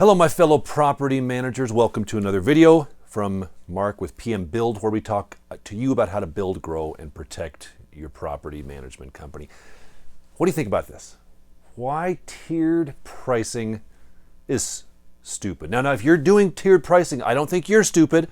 Hello, my fellow property managers. Welcome to another video from Mark with PM Build, where we talk to you about how to build, grow, and protect your property management company. What do you think about this? Why tiered pricing is stupid. Now, if you're doing tiered pricing, I don't think you're stupid.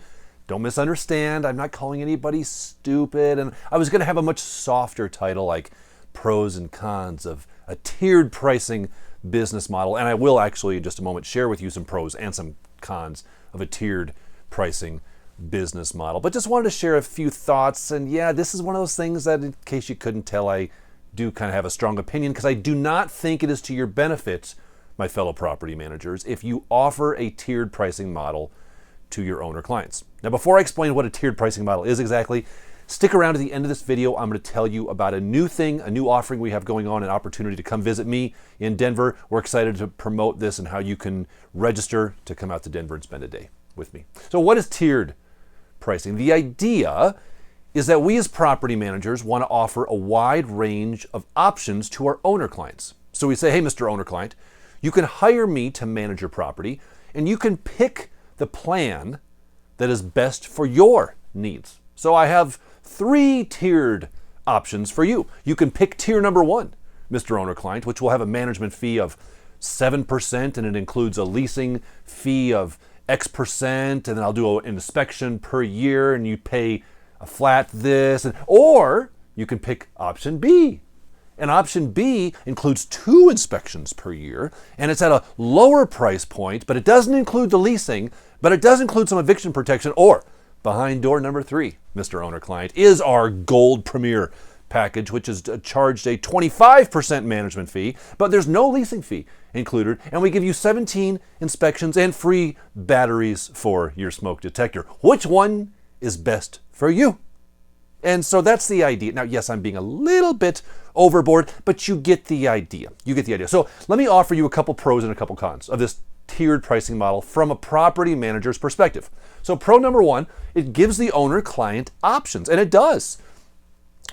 Don't misunderstand. I'm not calling anybody stupid. And I was going to have a much softer title like pros and cons of a tiered pricing business model. And I will actually in just a moment share with you some pros and some cons of a tiered pricing business model. But just wanted to share a few thoughts. And yeah, this is one of those things that, in case you couldn't tell, I do kind of have a strong opinion, because I do not think it is to your benefit, my fellow property managers, if you offer a tiered pricing model to your owner clients. Now, before I explain what a tiered pricing model is exactly, stick around to the end of this video. I'm going to tell you about a new thing, a new offering we have going on, an opportunity to come visit me in Denver. We're excited to promote this and how you can register to come out to Denver and spend a day with me. So what is tiered pricing? The idea is that we as property managers want to offer a wide range of options to our owner clients. So we say, hey, Mr. Owner Client, you can hire me to manage your property, and you can pick the plan that is best for your needs. So I have 3 tiered options for you. You can pick tier number 1, Mr. Owner Client, which will have a management fee of 7%, and it includes a leasing fee of X%, and then I'll do an inspection per year, and you pay a flat this. Or you can pick option B. And option B includes 2 inspections per year, and it's at a lower price point, but it doesn't include the leasing, but it does include some eviction protection. Or behind door number 3, Mr. Owner Client, is our Gold Premier package, which is charged a 25% management fee, but there's no leasing fee included, and we give you 17 inspections and free batteries for your smoke detector. Which one is best for you? And so that's the idea. Now, yes, I'm being a little bit overboard, but you get the idea. You get the idea. So let me offer you a couple pros and a couple cons of this tiered pricing model from a property manager's perspective. So pro number 1, it gives the owner client options, and it does.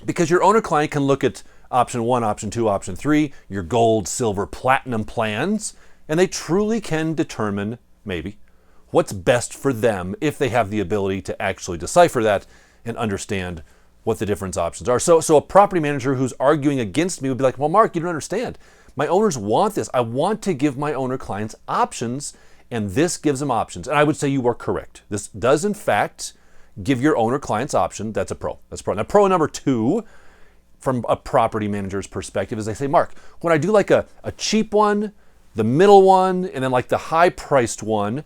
Because your owner client can look at option 1, option 2, option 3, your gold, silver, platinum plans, and they truly can determine maybe what's best for them if they have the ability to actually decipher that and understand what the different options are. So a property manager who's arguing against me would be like, well, Mark, you don't understand. My owners want this. I want to give my owner clients options, and this gives them options. And I would say you are correct. This does, in fact, give your owner clients option. That's a pro. That's a pro. Now, pro number 2, from a property manager's perspective, is they say, Mark, when I do like a cheap one, the middle one, and then like the high-priced one,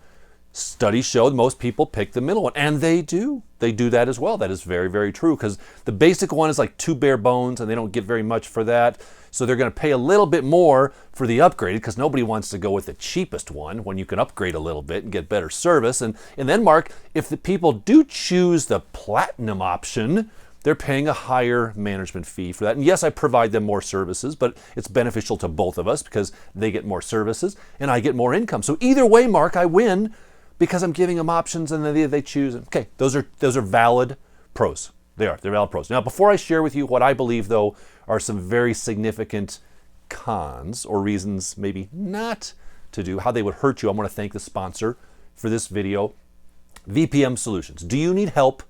studies show most people pick the middle one, and they do. They do that as well. That is very, very true, because the basic one is like too bare bones, and they don't get very much for that. So they're going to pay a little bit more for the upgrade, because nobody wants to go with the cheapest one when you can upgrade a little bit and get better service. And then, Mark, if the people do choose the platinum option, they're paying a higher management fee for that. And yes, I provide them more services, but it's beneficial to both of us because they get more services and I get more income. So either way, Mark, I win, because I'm giving them options and they choose. Okay, those are valid pros. They're valid pros. Now, before I share with you what I believe, though, are some very significant cons or reasons maybe not to do, how they would hurt you, I want to thank the sponsor for this video, VPM Solutions. Do you need help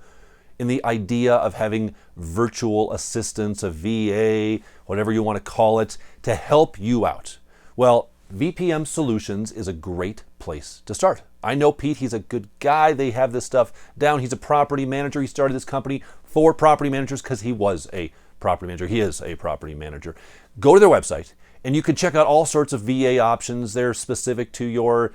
in the idea of having virtual assistants, a VA, whatever you want to call it, to help you out? Well, VPM Solutions is a great place to start. I know Pete, he's a good guy. They have this stuff down. He's a property manager. He started this company for property managers because he was a property manager. He is a property manager. Go to their website and you can check out all sorts of VA options. They're specific to your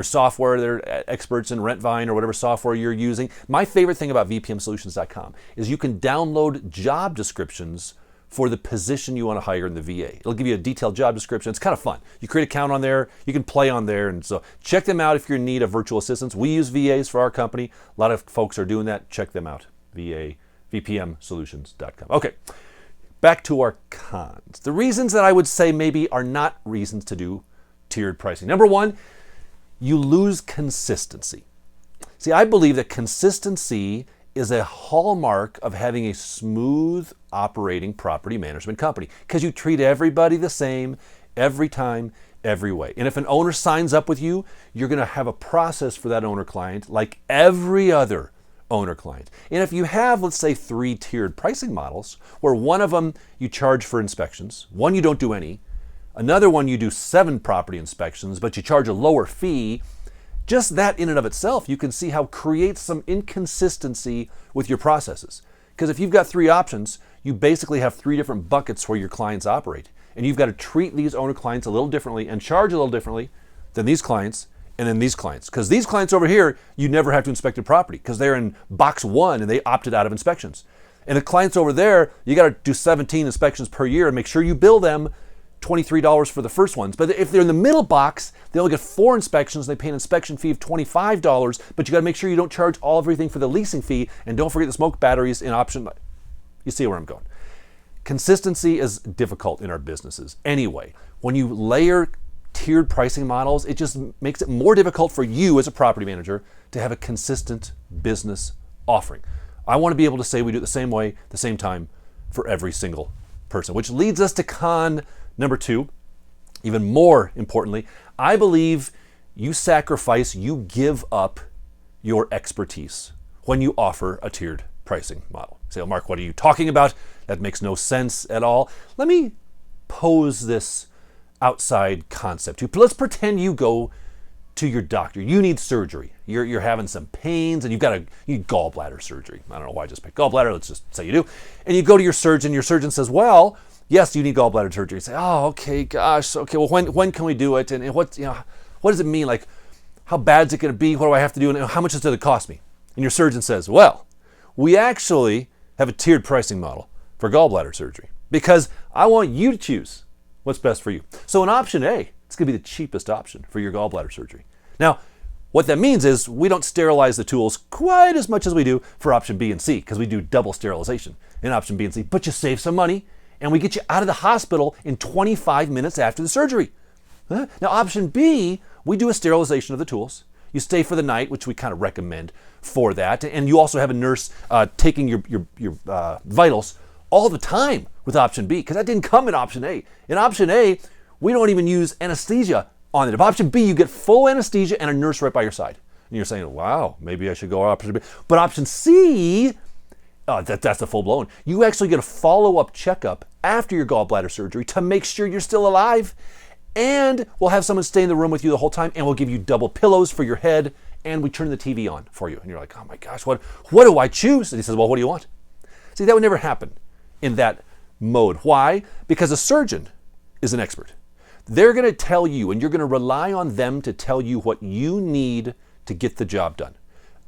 software. They're experts in Rentvine or whatever software you're using. My favorite thing about VPMsolutions.com is you can download job descriptions for the position you want to hire in the VA. It'll give you a detailed job description. It's kind of fun. You create an account on there, you can play on there, and so check them out if you're in need of virtual assistants. We use VAs for our company. A lot of folks are doing that. Check them out, VPMsolutions.com. Okay, back to our cons. The reasons that I would say maybe are not reasons to do tiered pricing. Number 1, you lose consistency. See, I believe that consistency is a hallmark of having a smooth operating property management company, because you treat everybody the same every time. every way. And if an owner signs up with you, you're going to have a process for that owner client like every other owner client. And if you have, let's say, 3 tiered pricing models, where one of them you charge for inspections, one you don't do any, another one you do 7 property inspections, but you charge a lower fee, just that in and of itself, you can see how it creates some inconsistency with your processes. Because if you've got 3 options, you basically have 3 different buckets where your clients operate. And you've got to treat these owner clients a little differently and charge a little differently than these clients and then these clients. Because these clients over here, you never have to inspect their property because they're in box 1 and they opted out of inspections. And the clients over there, you got to do 17 inspections per year and make sure you bill them $23 for the first ones. But if they're in the middle box, they only get 4 inspections. They pay an inspection fee of $25, but you got to make sure you don't charge everything for the leasing fee, and don't forget the smoke batteries in option. You see where I'm going. Consistency is difficult in our businesses. Anyway, when you layer tiered pricing models, it just makes it more difficult for you as a property manager to have a consistent business offering. I want to be able to say we do it the same way, the same time for every single person, which leads us to con number 2. Even more importantly, I believe you give up your expertise when you offer a tiered pricing model. You say, oh, Mark, what are you talking about? That makes no sense at all. Let me pose this outside concept. Let's pretend you go to your doctor. You need surgery. You're having some pains and you need gallbladder surgery. I don't know why I just picked gallbladder. Let's just say you do. And you go to your surgeon. Your surgeon says, well, yes, you need gallbladder surgery. You say, oh, okay, gosh, okay. Well, when can we do it? And what does it mean? Like, how bad is it going to be? What do I have to do? And how much does it cost me? And your surgeon says, well, we actually have a tiered pricing model for gallbladder surgery because I want you to choose what's best for you. So in option A, it's going to be the cheapest option for your gallbladder surgery. Now, what that means is we don't sterilize the tools quite as much as we do for option B and C because we do double sterilization in option B and C, but you save some money and we get you out of the hospital in 25 minutes after the surgery. Now, option B, we do a sterilization of the tools. You stay for the night, which we kind of recommend for that. And you also have a nurse taking your vitals all the time with option B, because that didn't come in option A. In option A, we don't even use anesthesia on it. In option B, you get full anesthesia and a nurse right by your side. And you're saying, wow, maybe I should go option B. But option C, that's the full blown. You actually get a follow-up checkup after your gallbladder surgery to make sure you're still alive. And we'll have someone stay in the room with you the whole time, and we'll give you double pillows for your head, and we turn the TV on for you. And you're like, oh my gosh, what do I choose? And he says, well, what do you want? See, that would never happen in that mode. Why? Because a surgeon is an expert. They're going to tell you, and you're going to rely on them to tell you what you need to get the job done.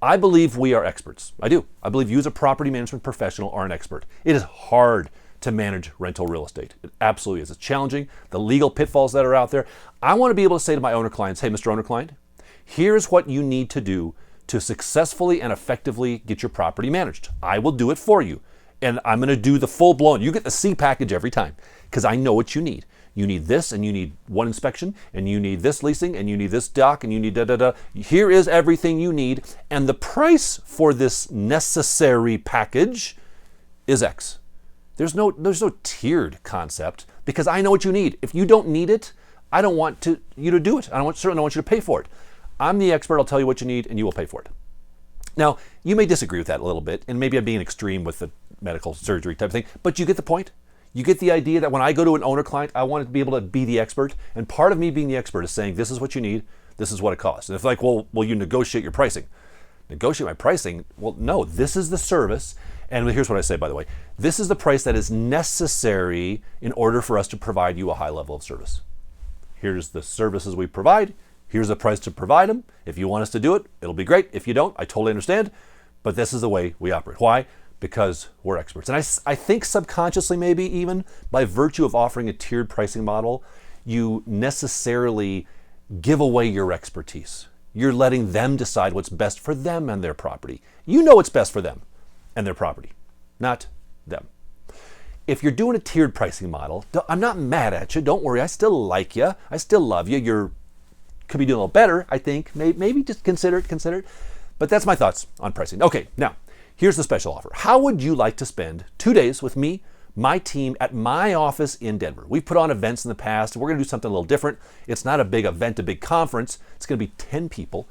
I believe we are experts. I do. I believe you as a property management professional are an expert. It is hard to manage rental real estate. It absolutely is. It's challenging. The legal pitfalls that are out there. I want to be able to say to my owner clients, hey, Mr. Owner Client, here's what you need to do to successfully and effectively get your property managed. I will do it for you. And I'm going to do the full blown. You get the C package every time because I know what you need. You need this, and you need 1 inspection, and you need this leasing, and you need this doc, and you need da-da-da. Here is everything you need. And the price for this necessary package is X. There's no tiered concept because I know what you need. If you don't need it, I don't want you to do it. Certainly don't want you to pay for it. I'm the expert. I'll tell you what you need, and you will pay for it. Now, you may disagree with that a little bit, and maybe I'm being extreme with the medical surgery type of thing, but you get the point. You get the idea that when I go to an owner client, I want to be able to be the expert, and part of me being the expert is saying, this is what you need, this is what it costs. And if like, well, will you negotiate your pricing? Negotiate my pricing? Well, no, this is the service. And here's what I say, by the way. This is the price that is necessary in order for us to provide you a high level of service. Here's the services we provide. Here's the price to provide them. If you want us to do it, it'll be great. If you don't, I totally understand. But this is the way we operate. Why? Because we're experts. And I think subconsciously, maybe even by virtue of offering a tiered pricing model, you necessarily give away your expertise. You're letting them decide what's best for them and their property. You know what's best for them and their property, not them. If you're doing a tiered pricing model, I'm not mad at you. Don't worry. I still like you. I still love you. You could be doing a little better, I think. Maybe just consider it. But that's my thoughts on pricing. Okay, now, here's the special offer. How would you like to spend 2 days with me, my team at my office in Denver. We've put on events in the past. We're going to do something a little different. It's not a big event, a big conference. It's going to be 10 people.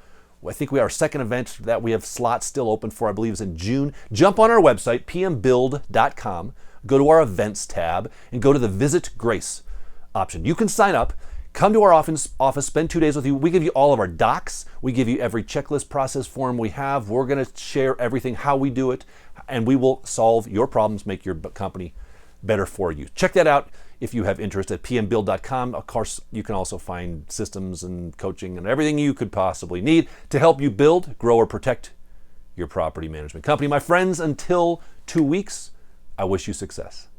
I think our second event that we have slots still open for, I believe, is in June. Jump on our website, pmbuild.com, go to our events tab, and go to the Visit Grace option. You can sign up, come to our office, spend 2 days with you. We give you all of our docs. We give you every checklist process form we have. We're going to share everything, how we do it, and we will solve your problems, make your company better for you. Check that out if you have interest at pmbuild.com. Of course, you can also find systems and coaching and everything you could possibly need to help you build, grow, or protect your property management company. My friends, until 2 weeks, I wish you success.